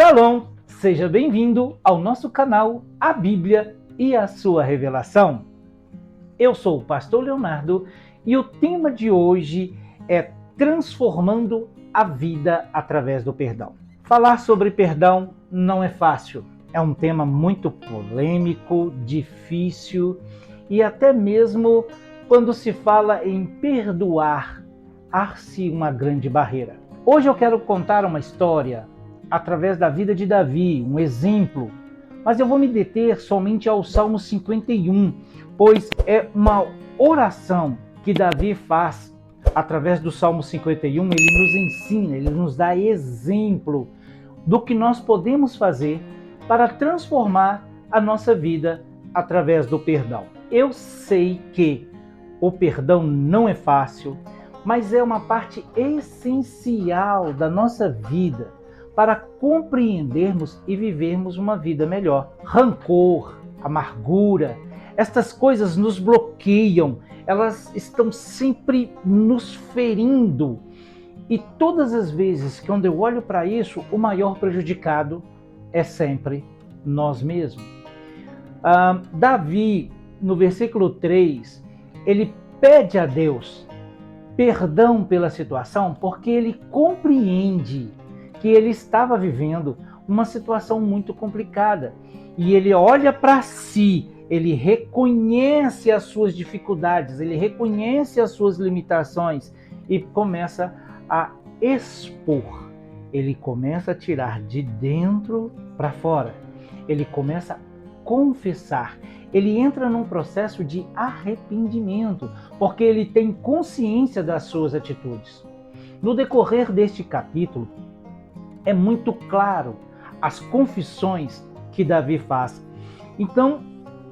Shalom! Seja bem-vindo ao nosso canal A Bíblia e a Sua Revelação. Eu sou o Pastor Leonardo e o tema de hoje é Transformando a Vida através do Perdão. Falar sobre perdão não é fácil. É um tema muito polêmico, difícil e até mesmo quando se fala em perdoar, há-se uma grande barreira. Hoje eu quero contar uma história através da vida de Davi, um exemplo, mas eu vou me deter somente ao Salmo 51, pois é uma oração que Davi faz através do Salmo 51, ele nos ensina, ele nos dá exemplo do que nós podemos fazer para transformar a nossa vida através do perdão. Eu sei que o perdão não é fácil, mas é uma parte essencial da nossa vida para compreendermos e vivermos uma vida melhor. Rancor, amargura, estas coisas nos bloqueiam, elas estão sempre nos ferindo. E todas as vezes que quando eu olho para isso, o maior prejudicado é sempre nós mesmos. Davi, no versículo 3, ele pede a Deus perdão pela situação porque ele compreende que ele estava vivendo uma situação muito complicada. E ele olha para si, ele reconhece as suas dificuldades, ele reconhece as suas limitações e começa a expor. Ele começa a tirar de dentro para fora. Ele começa a confessar. Ele entra num processo de arrependimento, porque ele tem consciência das suas atitudes. No decorrer deste capítulo, é muito claro as confissões que Davi faz. Então,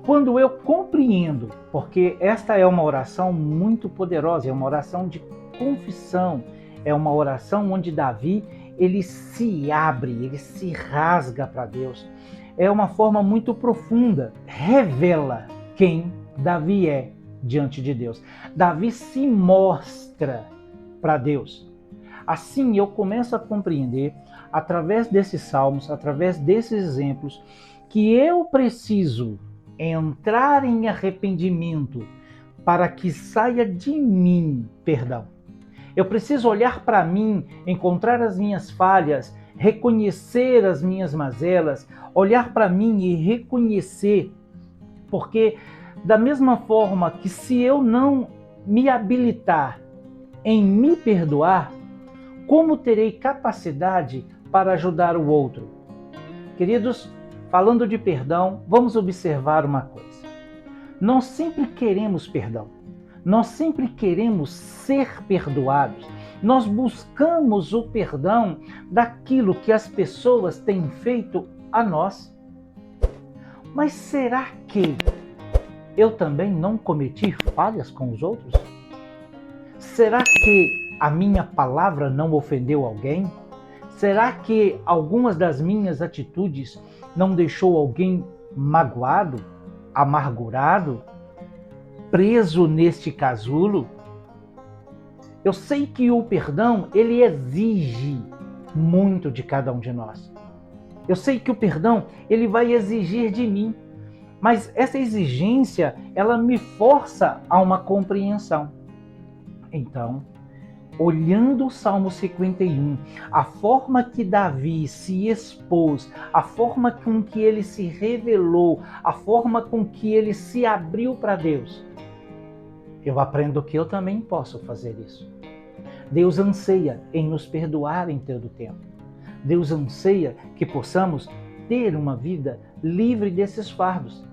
quando eu compreendo, porque esta é uma oração muito poderosa, é uma oração de confissão, é uma oração onde Davi, ele se abre, ele se rasga para Deus. É uma forma muito profunda, revela quem Davi é diante de Deus. Davi se mostra para Deus. Assim eu começo a compreender, através desses salmos, através desses exemplos, que eu preciso entrar em arrependimento para que saia de mim perdão. Eu preciso olhar para mim, encontrar as minhas falhas, reconhecer as minhas mazelas, olhar para mim e reconhecer, porque da mesma forma que se eu não me habilitar em me perdoar, como terei capacidade para ajudar o outro? Queridos, falando de perdão, vamos observar uma coisa. Nós sempre queremos perdão. Nós sempre queremos ser perdoados. Nós buscamos o perdão daquilo que as pessoas têm feito a nós. Mas será que eu também não cometi falhas com os outros? Será que a minha palavra não ofendeu alguém? Será que algumas das minhas atitudes não deixou alguém magoado, amargurado, preso neste casulo? Eu sei que o perdão, ele exige muito de cada um de nós. Eu sei que o perdão, ele vai exigir de mim. Mas essa exigência, ela me força a uma compreensão. Então, olhando o Salmo 51, a forma que Davi se expôs, a forma com que ele se revelou, a forma com que ele se abriu para Deus, eu aprendo que eu também posso fazer isso. Deus anseia em nos perdoar em todo o tempo. Deus anseia que possamos ter uma vida livre desses fardos.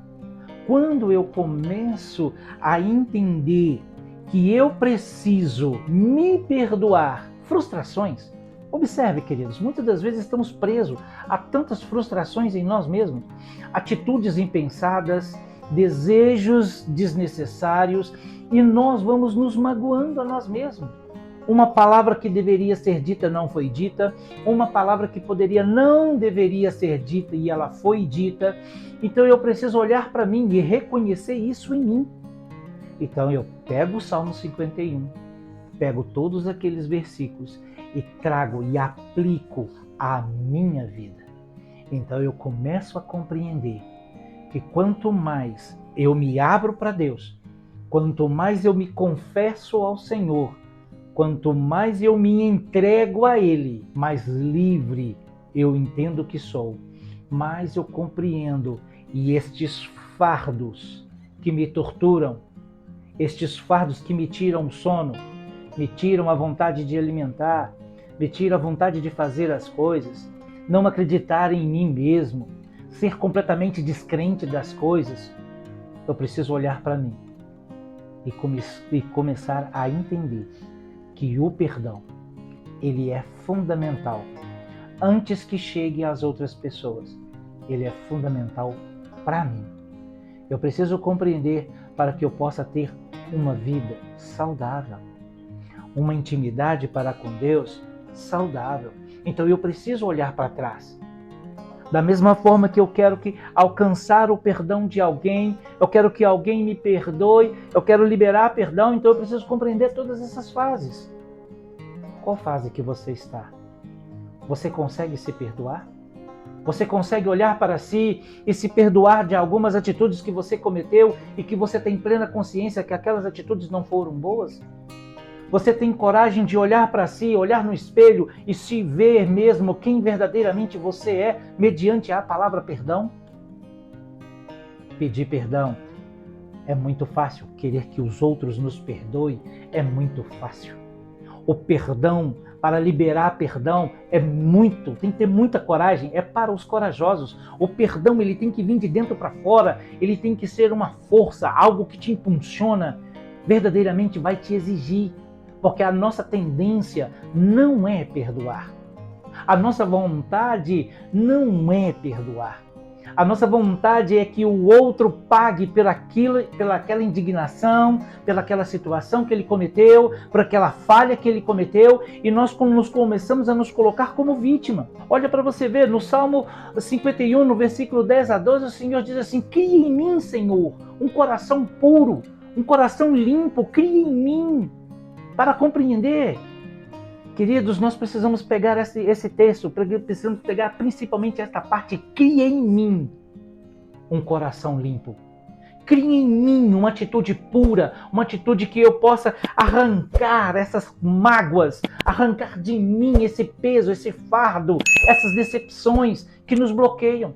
Quando eu começo a entender que eu preciso me perdoar frustrações. Observe, queridos, muitas das vezes estamos presos a tantas frustrações em nós mesmos, atitudes impensadas, desejos desnecessários, e nós vamos nos magoando a nós mesmos. Uma palavra que deveria ser dita não foi dita, uma palavra que poderia não deveria ser dita e ela foi dita. Então eu preciso olhar para mim e reconhecer isso em mim. Então eu pego o Salmo 51, pego todos aqueles versículos e trago e aplico à minha vida. Então eu começo a compreender que quanto mais eu me abro para Deus, quanto mais eu me confesso ao Senhor, quanto mais eu me entrego a Ele, mais livre eu entendo que sou, mais eu compreendo. E estes fardos que me torturam, estes fardos que me tiram o sono, me tiram a vontade de alimentar, me tiram a vontade de fazer as coisas, não acreditar em mim mesmo, ser completamente descrente das coisas, eu preciso olhar para mim e começar a entender que o perdão, ele é fundamental. Antes que chegue às outras pessoas, ele é fundamental para mim. Eu preciso compreender para que eu possa ter uma vida saudável, uma intimidade para com Deus saudável. Então eu preciso olhar para trás. Da mesma forma que eu quero alcançar o perdão de alguém, eu quero que alguém me perdoe, eu quero liberar perdão, então eu preciso compreender todas essas fases. Qual fase que você está? Você consegue se perdoar? Você consegue olhar para si e se perdoar de algumas atitudes que você cometeu e que você tem plena consciência que aquelas atitudes não foram boas? Você tem coragem de olhar para si, olhar no espelho e se ver mesmo quem verdadeiramente você é mediante a palavra perdão? Pedir perdão é muito fácil. Querer que os outros nos perdoem é muito fácil. O perdão, para liberar perdão, tem que ter muita coragem, é para os corajosos. O perdão, ele tem que vir de dentro para fora, ele tem que ser uma força, algo que te impulsiona, verdadeiramente vai te exigir. Porque a nossa tendência não é perdoar. A nossa vontade não é perdoar. A nossa vontade é que o outro pague pelaquela indignação, pelaquela situação que ele cometeu, por aquela falha que ele cometeu, e nós começamos a nos colocar como vítima. Olha para você ver, no Salmo 51, no versículo 10 a 12, o Senhor diz assim: cria em mim, Senhor, um coração puro, um coração limpo, cria em mim. Para compreender, queridos, nós precisamos pegar esse texto, precisamos pegar principalmente esta parte: cria em mim um coração limpo. Cria em mim uma atitude pura, uma atitude que eu possa arrancar essas mágoas, arrancar de mim esse peso, esse fardo, essas decepções que nos bloqueiam.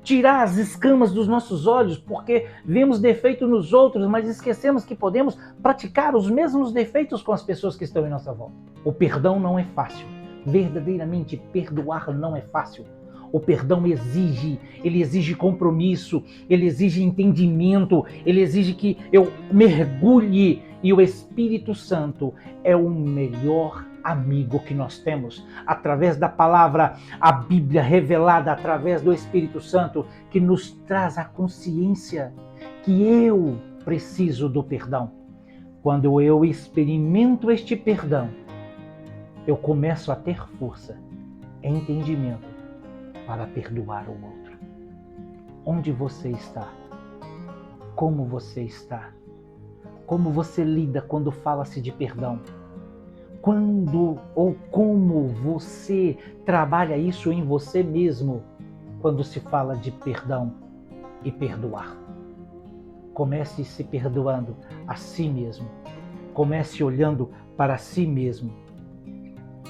Tirar as escamas dos nossos olhos, porque vemos defeito nos outros, mas esquecemos que podemos praticar os mesmos defeitos com as pessoas que estão em nossa volta. O perdão não é fácil. Verdadeiramente, perdoar não é fácil. O perdão exige compromisso, ele exige entendimento, ele exige que eu mergulhe, e o Espírito Santo é o melhor amigo que nós temos, através da palavra, a Bíblia revelada através do Espírito Santo, que nos traz a consciência que eu preciso do perdão. Quando eu experimento este perdão, eu começo a ter força, entendimento para perdoar o outro. Onde você está? Como você está? Como você lida quando fala-se de perdão? Quando ou como você trabalha isso em você mesmo quando se fala de perdão e perdoar? Comece se perdoando a si mesmo. Comece olhando para si mesmo.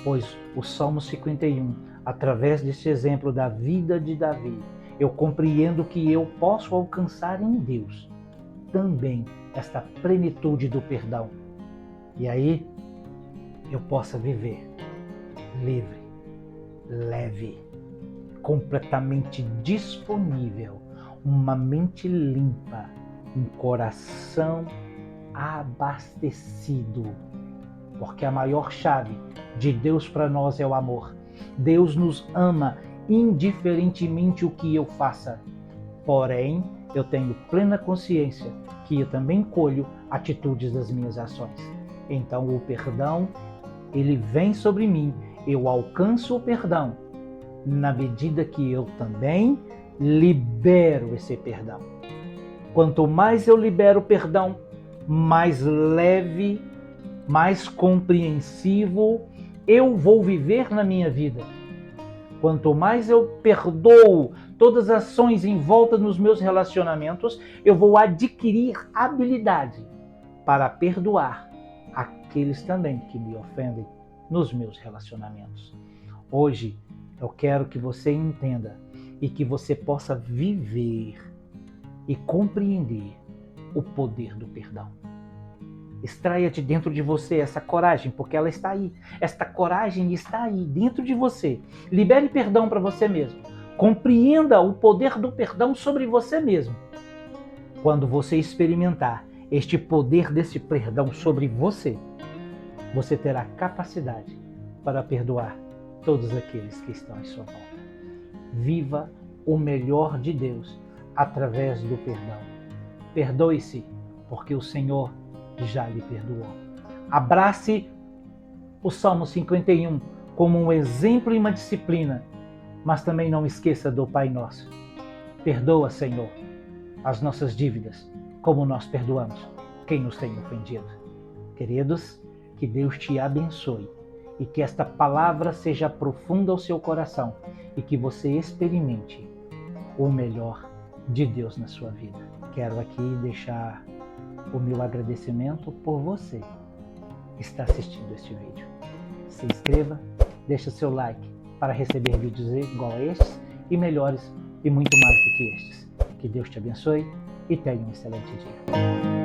Pois o Salmo 51, através desse exemplo da vida de Davi, eu compreendo que eu posso alcançar em Deus também esta plenitude do perdão. E aí eu possa viver livre, leve, completamente disponível, uma mente limpa, um coração abastecido. Porque a maior chave de Deus para nós é o amor. Deus nos ama indiferentemente o que eu faça. Porém, eu tenho plena consciência que eu também colho atitudes das minhas ações. Então o perdão, ele vem sobre mim, eu alcanço o perdão na medida que eu também libero esse perdão. Quanto mais eu libero o perdão, mais leve, mais compreensivo eu vou viver na minha vida. Quanto mais eu perdoo todas as ações em volta nos meus relacionamentos, eu vou adquirir habilidade para perdoar aqueles também que me ofendem nos meus relacionamentos. Hoje, eu quero que você entenda e que você possa viver e compreender o poder do perdão. Extraia de dentro de você essa coragem, porque ela está aí. Esta coragem está aí, dentro de você. Libere perdão para você mesmo. Compreenda o poder do perdão sobre você mesmo. Quando você experimentar este poder desse perdão sobre você, você terá capacidade para perdoar todos aqueles que estão em sua volta. Viva o melhor de Deus através do perdão. Perdoe-se, porque o Senhor já lhe perdoou. Abrace o Salmo 51 como um exemplo e uma disciplina, mas também não esqueça do Pai Nosso. Perdoa, Senhor, as nossas dívidas, como nós perdoamos quem nos tem ofendido. Queridos, que Deus te abençoe e que esta palavra seja profunda ao seu coração e que você experimente o melhor de Deus na sua vida. Quero aqui deixar o meu agradecimento por você estar assistindo este vídeo. Se inscreva, deixa seu like para receber vídeos igual a estes e melhores e muito mais do que estes. Que Deus te abençoe e tenha um excelente dia.